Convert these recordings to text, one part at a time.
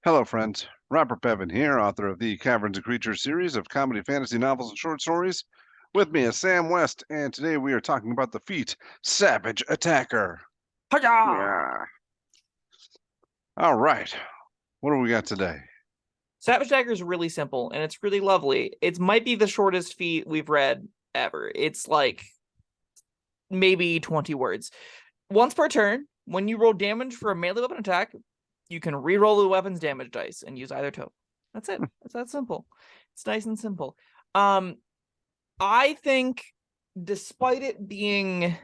Hello, friends. Robert Bevan here, author of the Caverns Creatures series of comedy, fantasy novels, and short stories. With me is Sam West, and today we are talking about the feat Savage Attacker. Hiya! Yeah. All right. What do we got today? Savage Dagger is really simple and it's really lovely. It might be the shortest feat we've read ever. It's like maybe 20 words. Once per turn, when you roll damage for a melee weapon attack, you can re-roll the weapon's damage dice and use either token. That's it. It's that simple. It's nice and simple. I think despite it being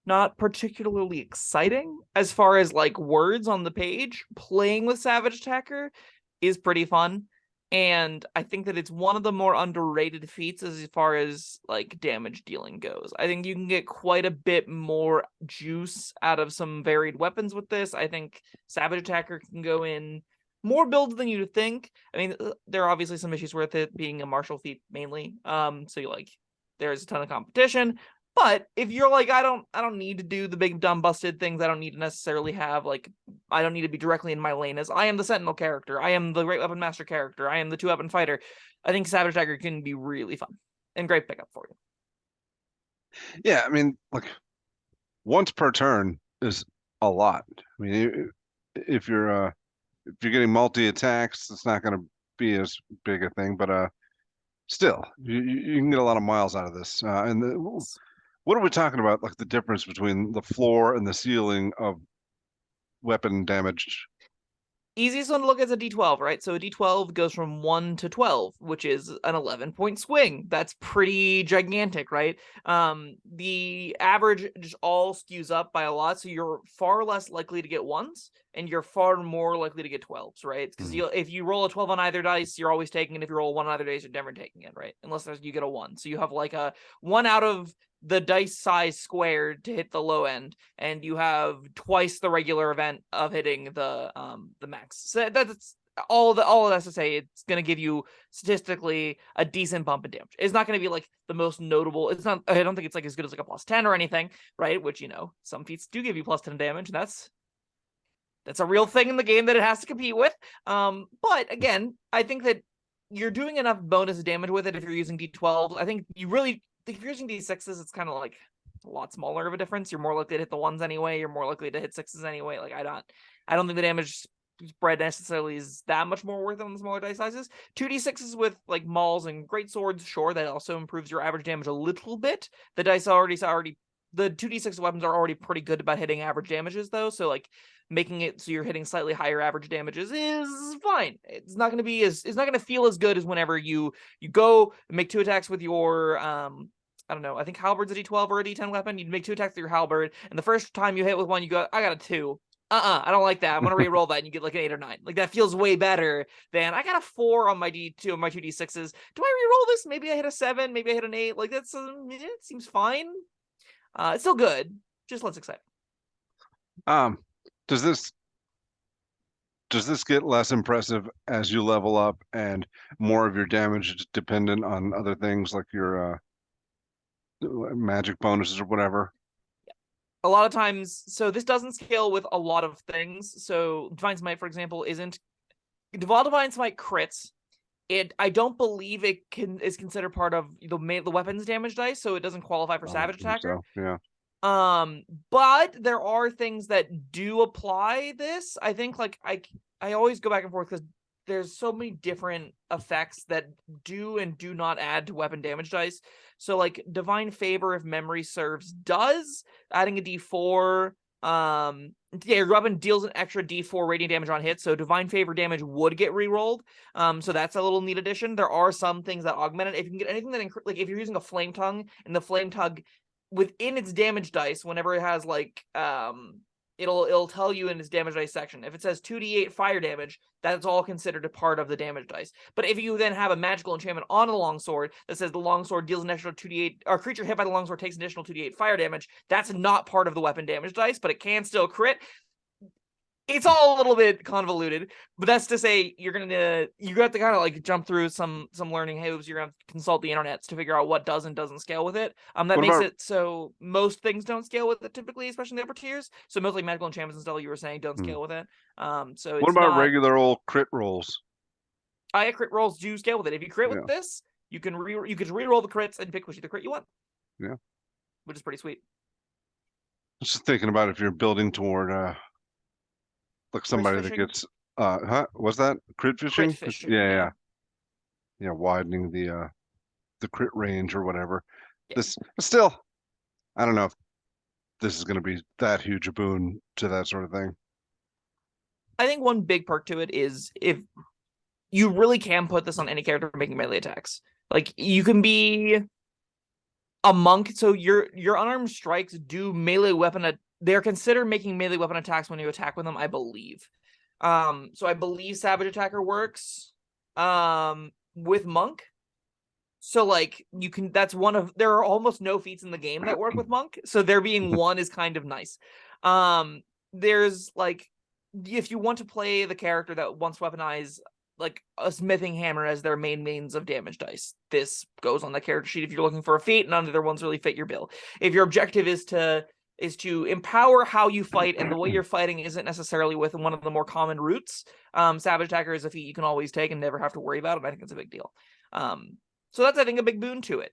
not particularly exciting as far as like words on the page, playing with Savage Attacker is pretty fun. And I think that it's one of the more underrated feats as far as like damage dealing goes. I think you can get quite a bit more juice out of some varied weapons with this. I think Savage Attacker can go in more builds than you'd think. I mean, there are obviously some issues with it being a martial feat mainly. So you like there's a ton of competition. But if you're like, I don't need to do the big dumb busted things. I don't need to necessarily have like, I don't need to be directly in my lane as I am the Sentinel character. I am the Great Weapon Master character. I am the 2-weapon fighter. I think Savage Dagger can be really fun and great pickup for you. Yeah, I mean, like once per turn is a lot. I mean, if you're getting multi attacks, it's not going to be as big a thing, but still, you can get a lot of miles out of this. What are we talking about? Like the difference between the floor and the ceiling of weapon damage? Easiest one to look at is a D12, right? So a D12 goes from 1 to 12, which is an 11-point swing. That's pretty gigantic, right? The average just all skews up by a lot, so you're far less likely to get ones, and you're far more likely to get 12s, right? Because if you roll a 12 on either dice, you're always taking it. If you roll a 1 on either dice, you're never taking it, right? Unless you get a 1. So you have like a 1 out of the dice size squared to hit the low end, and you have twice the regular event of hitting the max. So that's all of that's to say it's going to give you statistically a decent bump in damage. It's not going to be like the most notable. It's not. I don't think it's like as good as like a +10 or anything, right? Which some feats do give you +10 damage, and that's a real thing in the game that it has to compete with. But again, I think that you're doing enough bonus damage with it if you're using D12. I think you really, if you're using D6s, it's kind of like a lot smaller of a difference. You're more likely to hit the 1s anyway. You're more likely to hit 6s anyway. Like I don't think the damage spread necessarily is that much more worth it on the smaller dice sizes. 2d6s with like mauls and great swords, sure, that also improves your average damage a little bit. The dice already the 2d6 weapons are already pretty good about hitting average damages though, so like making it so you're hitting slightly higher average damages is fine. It's not going to feel as good as whenever you go make 2 attacks with your I don't know, I think halberd's a D12 or a D10 weapon. You'd make 2 attacks with your halberd, and the first time you hit with one, you go, I got a 2. I don't like that. I'm gonna re-roll that, and you get like an 8 or 9. Like that feels way better than I got a 4 on my D2 on my 2d6s. Do I re-roll this? Maybe I hit a 7. Maybe I hit an 8. Like that's it seems fine. It's still good. Just less exciting. Um, does this does this get less impressive as you level up and more of your damage is dependent on other things like your magic bonuses or whatever? A lot of times, so this doesn't scale with a lot of things. So Divine Smite, for example, isn't while Divine Smite crits. I don't believe it is considered part of the weapons damage dice, so it doesn't qualify for I Savage don't think Attacker. so. Yeah. But there are things that do apply this. I think like I always go back and forth because there's so many different effects that do and do not add to weapon damage dice. So like Divine Favor, if memory serves, does adding a D4. Yeah, your weapon deals an extra D4 radiant damage on hit, so Divine Favor damage would get rerolled. So that's a little neat addition. There are some things that augment it. If you can get anything that like if you're using a Flame Tongue and the Flame Tongue within its damage dice, whenever it has like it'll tell you in its damage dice section. If it says 2d8 fire damage, that's all considered a part of the damage dice. But if you then have a magical enchantment on a longsword that says the longsword deals an extra 2d8, or creature hit by the longsword takes an additional 2d8 fire damage, that's not part of the weapon damage dice, but it can still crit. it's all a little bit convoluted, but that's to say you have to kind of like jump through some learning hoops. You're gonna have to consult the internets to figure out what does and doesn't scale with it. That What makes about it so most things don't scale with it typically, especially in the upper tiers. So most like magical enchantments and stuff you were saying don't hmm, scale with it. So what it's about not. regular old crit rolls? Crit rolls do scale with it. If you crit with Yeah, this, you can re-roll the crits and pick which of the crit you want, yeah. which is pretty sweet. Just thinking about if you're building toward like Crit somebody that fishing, gets what's that? Crit crit fishing? fishing, Yeah, yeah, yeah. Yeah, widening the crit range or whatever. yeah. This still, I don't know if this is going to be that huge a boon to that sort of thing. I think one big perk to it is if you really can put this on any character making melee attacks. Like you can be a monk, so your unarmed strikes do melee weapon. They're considered making melee weapon attacks when you attack with them, I believe. So I believe Savage Attacker works with monk. So like you can that's one of there are almost no feats in the game that work with monk. So there being one is kind of nice. There's like if you want to play the character that wants to weaponize like a smithing hammer as their main means of damage dice, this goes on the character sheet if you're looking for a feat. None of the other ones really fit your bill. If your objective is to empower how you fight, and the way you're fighting isn't necessarily with one of the more common routes, Savage Attacker is a feat you can always take and never have to worry about, and I think it's a big deal. So that's, I think, a big boon to it.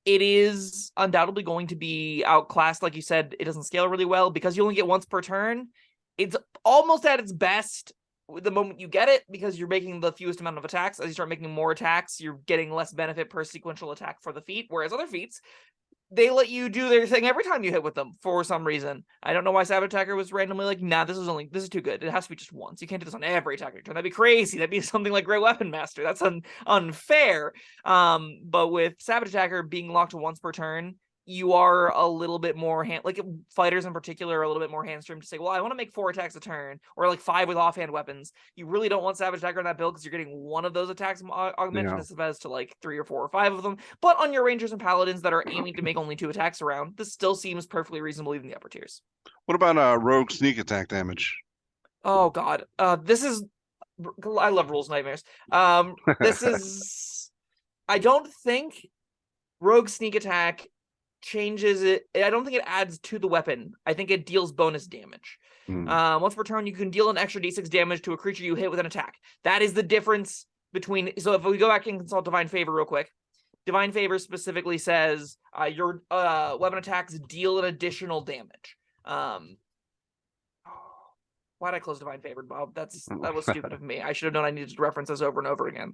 It is undoubtedly going to be outclassed. Like you said, it doesn't scale really well because you only get once per turn. It's almost at its best the moment you get it because you're making the fewest amount of attacks. As you start making more attacks, you're getting less benefit per sequential attack for the feat. Whereas other feats, they let you do their thing every time you hit with them for some reason. I don't know why Savage Attacker was randomly like, nah, this is too good. It has to be just once. You can't do this on every attack turn. That'd be crazy. That'd be something like Great Weapon Master. That's unfair. But with Savage Attacker being locked to once per turn, you are a little bit more like fighters in particular are a little bit more hamstrung to say, well, I want to make 4 attacks a turn or like 5 with offhand weapons. You really don't want Savage Attacker in that build because you're getting one of those attacks augmented Yeah. as opposed to like 3 or 4 or 5 of them. But on your Rangers and Paladins that are aiming to make only 2 attacks around, this still seems perfectly reasonable even in the upper tiers. What about rogue sneak attack damage? Oh god, this is I love rules nightmares. This is I don't think Rogue Sneak Attack changes it. I don't think it adds to the weapon. I think it deals bonus damage. Hmm. Once per turn, you can deal an extra d6 damage to a creature you hit with an attack. That is the difference between. So if we go back and consult Divine Favor real quick, Divine Favor specifically says your weapon attacks deal an additional damage. Why'd I close Divine Favor, Bob? That was stupid of me. I should have known I needed to reference this over and over again.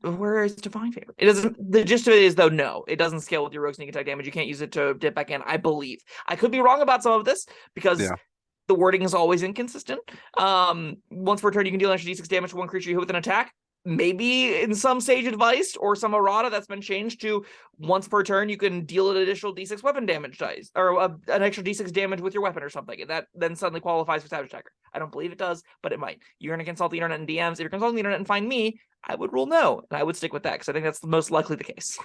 Where is Divine Favor? It doesn't. The gist of it is though, no, it doesn't scale with your Rogue Sneak Attack damage. You can't use it to dip back in. I believe. I could be wrong about some of this because Yeah. the wording is always inconsistent. Once per turn, you can deal an extra d6 damage to one creature you hit with an attack. Maybe in some Sage Advice or some errata that's been changed to once per turn, you can deal an additional d6 weapon damage dice or an extra d6 damage with your weapon or something. And that then suddenly qualifies for Savage Attacker. I don't believe it does, but it might. You're going to consult the internet and DMs. If you're consulting the internet and find me, I would rule no, and I would stick with that because I think that's the most likely the case.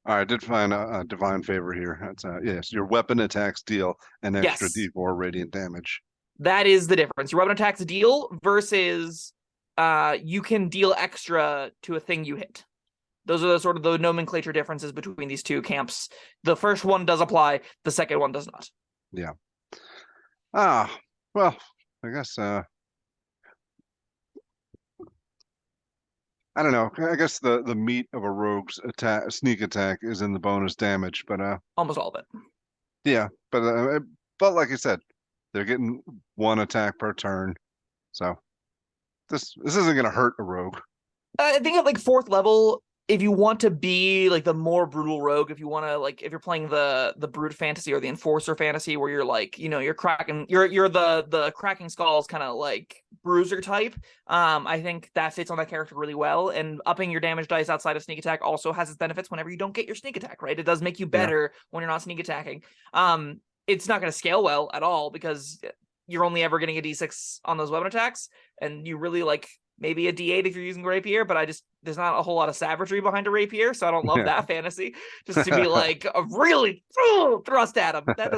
All right, I did find a divine favor here. That's yes, your weapon attacks deal an extra Yes, D4 radiant damage. that is the difference. Your weapon attacks deal versus you can deal extra to a thing you hit. Those are the sort of the nomenclature differences between these two camps. The first one does apply, the second one does not. Yeah. Ah, well, I guess I don't know. I guess the meat of a rogue's attack sneak attack is in the bonus damage, but Almost all of it. yeah, but like I said, they're getting 1 attack per turn, so this isn't gonna hurt a rogue. I think at like 4th level, if you want to be like the more brutal rogue, if you want to like if you're playing the brute fantasy or the enforcer fantasy where you're like, you're cracking you're the cracking skulls kind of like bruiser type, I think that fits on that character really well. And upping your damage dice outside of sneak attack also has its benefits whenever you don't get your sneak attack, right? It does make you Yeah. better when you're not sneak attacking. It's not going to scale well at all because you're only ever getting a d6 on those weapon attacks, and you really like maybe a D8 if you're using rapier, but there's not a whole lot of savagery behind a rapier, so I don't love Yeah. that fantasy. Just to be like a really thrust at him. That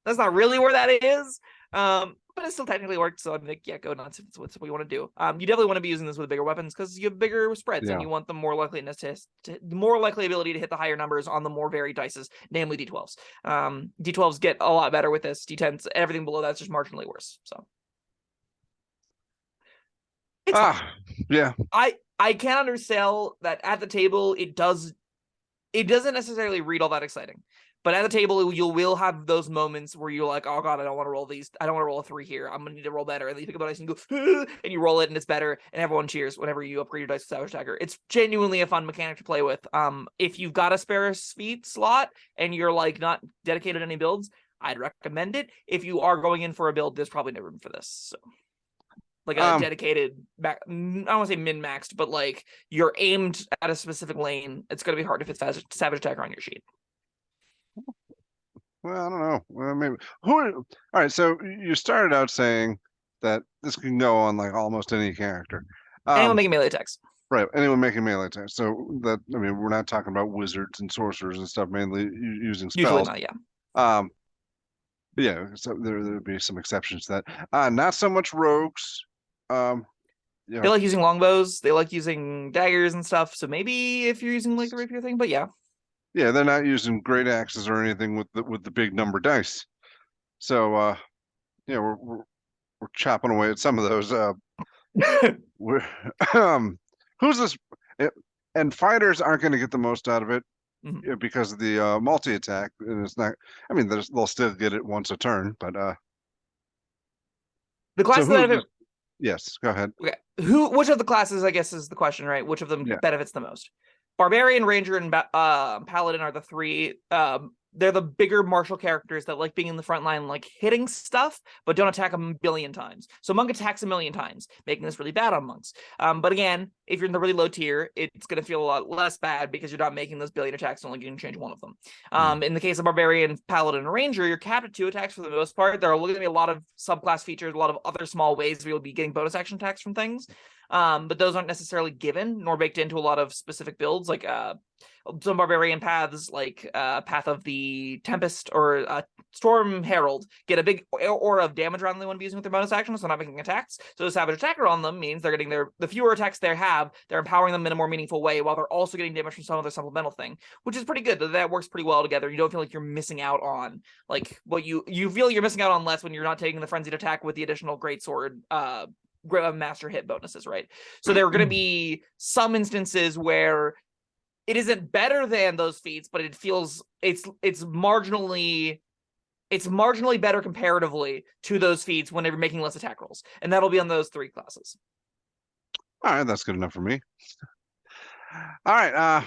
That's not really where that is. But it still technically worked. So I'm like, yeah, go nuts. If it's what we want to do. You definitely want to be using this with bigger weapons because you have bigger spreads and Yeah. you want the more likeliness to more likely ability to hit the higher numbers on the more varied dices, namely D12s. D12s get a lot better with this. D10s, everything below that's just marginally worse. So it's fine. Yeah. I can undersell that at the table it doesn't necessarily read all that exciting. But at the table, you will have those moments where you're like, oh god, I don't want to roll these. I don't want to roll a 3 here. I'm gonna need to roll better. And then you pick up a dice and go, and you roll it and it's better, and everyone cheers whenever you upgrade your dice to Savage Attacker. It's genuinely a fun mechanic to play with. If you've got a spare feat slot and you're like not dedicated to any builds, I'd recommend it. If you are going in for a build, there's probably no room for this. So like a dedicated I don't want to say min-maxed, but like you're aimed at a specific lane, it's going to be hard if it's Savage Attacker on your sheet. Well, I don't know. Well, maybe all right, so you started out saying that this can go on like almost any character. Anyone making melee attacks. Right, anyone making melee attacks. So that, I mean, we're not talking about wizards and sorcerers and stuff, mainly using Usually spells. not, yeah. Yeah, so there'd be some exceptions to that. Not so much rogues. They like using longbows. They like using daggers and stuff. So maybe if you're using like the rapier thing, but yeah. Yeah, they're not using great axes or anything with the big number dice. So yeah, we're chopping away at some of those. We're, who's this? And fighters aren't going to get the most out of it because of the multi attack, and it's not. I mean, they'll still get it once a turn, but the class so benefit. Yes, go ahead. Okay, which of the classes, I guess, is the question, right? Which of them benefits the most? Barbarian, Ranger, and Paladin are the three. They're the bigger martial characters that like being in the front line, like hitting stuff, but don't attack a billion times. So Monk attacks a million times, making this really bad on monks. But again, if you're in the really low tier, it's going to feel a lot less bad because you're not making those billion attacks, only getting to change one of them. In the case of Barbarian, Paladin, and Ranger, you're capped at 2 attacks for the most part. There are going to be a lot of subclass features, a lot of other small ways where you'll be getting bonus action attacks from things. But those aren't necessarily given nor baked into a lot of specific builds, like some barbarian paths, like Path of the Tempest or Storm Herald, get a big aura of damage around them they want to be using with their bonus actions, so not making attacks. So the Savage Attacker on them means they're getting the fewer attacks they have, they're empowering them in a more meaningful way, while they're also getting damage from some other supplemental thing, which is pretty good. That works pretty well together. You don't feel like you're missing out on like what you feel you're missing out on less when you're not taking the frenzied attack with the additional greatsword master hit bonuses, right? So there are going to be some instances where it isn't better than those feats, but it feels it's marginally better comparatively to those feats when you're making less attack rolls, and that'll be on those 3 classes. All right, that's good enough for me. All right,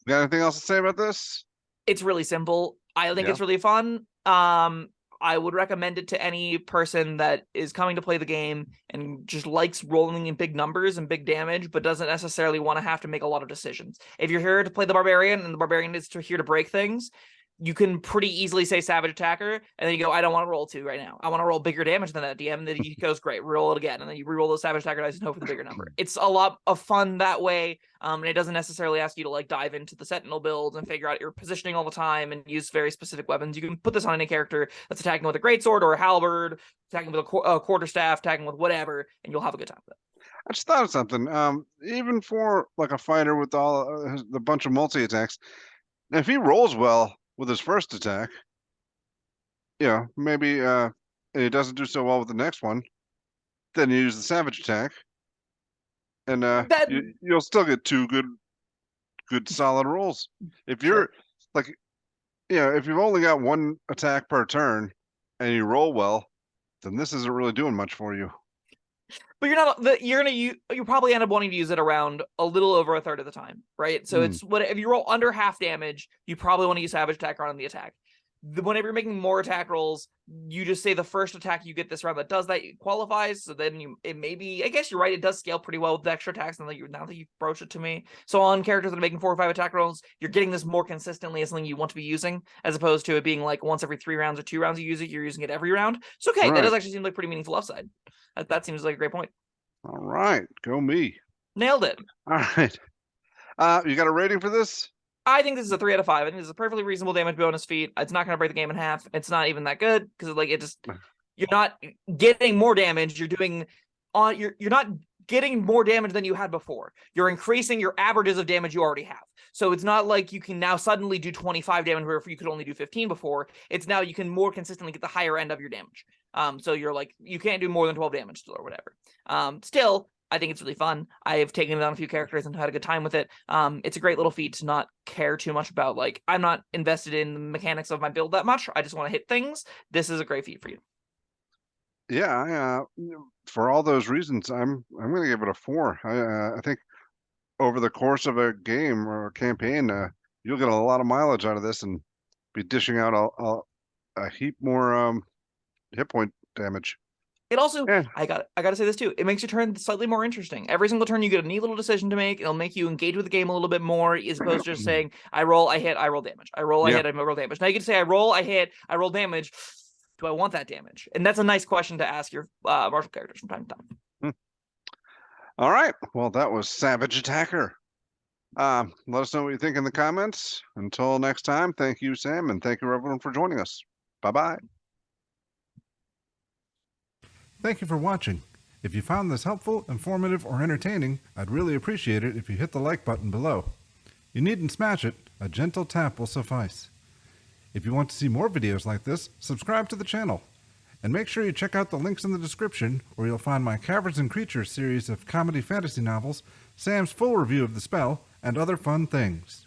got anything else to say about this? It's really simple. I think it's really fun. I would recommend it to any person that is coming to play the game and just likes rolling in big numbers and big damage, but doesn't necessarily want to have to make a lot of decisions. If you're here to play the Barbarian and the Barbarian is here to break things, you can pretty easily say Savage Attacker, and then you go, I don't want to roll 2 right now. I want to roll bigger damage than that, DM. And then he goes, great, roll it again. And then you re-roll those Savage Attacker dice and hope for the bigger number. It's a lot of fun that way. And it doesn't necessarily ask you to like dive into the Sentinel builds and figure out your positioning all the time and use very specific weapons. You can put this on any character that's attacking with a greatsword or a halberd, attacking with a quarterstaff, attacking with whatever, and you'll have a good time with it. I just thought of something. Even for like a fighter with all the bunch of multi attacks, if he rolls well with his first attack, maybe he doesn't do so well with the next one, then you use the Savage Attack, and you'll still get 2 good solid rolls. If you're like, if you've only got 1 attack per turn and you roll well, then this isn't really doing much for you. But you probably end up wanting to use it around a little over a third of the time, right? So it's if you roll under half damage, you probably want to use Savage Attacker on the attack. Whenever you're making more attack rolls, you just say the first attack you get this round that does that qualifies. So then it may be, I guess you're right, it does scale pretty well with the extra attacks now that you've broached it to me. So on characters that are making 4 or 5 attack rolls, you're getting this more consistently as something you want to be using, as opposed to it being like once every 3 rounds or 2 rounds you use it, you're using it every round. So okay, that does actually seem like pretty meaningful upside. That seems like a great point. All right, go me. Nailed it. All right. You got a rating for this? I think this is a 3 out of 5. I think this is a perfectly reasonable damage bonus feat. It's not going to break the game in half. It's not even that good because like it just you're not getting more damage. You're doing on you're not getting more damage than you had before. You're increasing your averages of damage you already have. So it's not like you can now suddenly do 25 damage where you could only do 15 before. It's now you can more consistently get the higher end of your damage. So you're like you can't do more than 12 damage still or whatever. Still, I think it's really fun. I've taken it on a few characters and had a good time with it. It's a great little feat to not care too much about. Like, I'm not invested in the mechanics of my build that much. I just want to hit things. This is a great feat for you. Yeah, for all those reasons, I'm going to give it a 4. I think over the course of a game or a campaign, you'll get a lot of mileage out of this and be dishing out a heap more hit point damage. It also, Yeah. I got to say this too. It makes your turn slightly more interesting. Every single turn, you get a neat little decision to make. It'll make you engage with the game a little bit more, as opposed to just saying, "I roll, I hit, I roll damage. I roll, I Yeah. hit, I roll damage." Now you get to say, "I roll, I hit, I roll damage." Do I want that damage? And that's a nice question to ask your martial characters from time to time. All right. Well, that was Savage Attacker. Let us know what you think in the comments. Until next time, thank you, Sam, and thank you, everyone, for joining us. Bye-bye. Thank you for watching. If you found this helpful, informative, or entertaining, I'd really appreciate it if you hit the like button below. You needn't smash it, a gentle tap will suffice. If you want to see more videos like this, subscribe to the channel. And make sure you check out the links in the description where you'll find my Caverns and Creatures series of comedy fantasy novels, Sam's full review of the spell, and other fun things.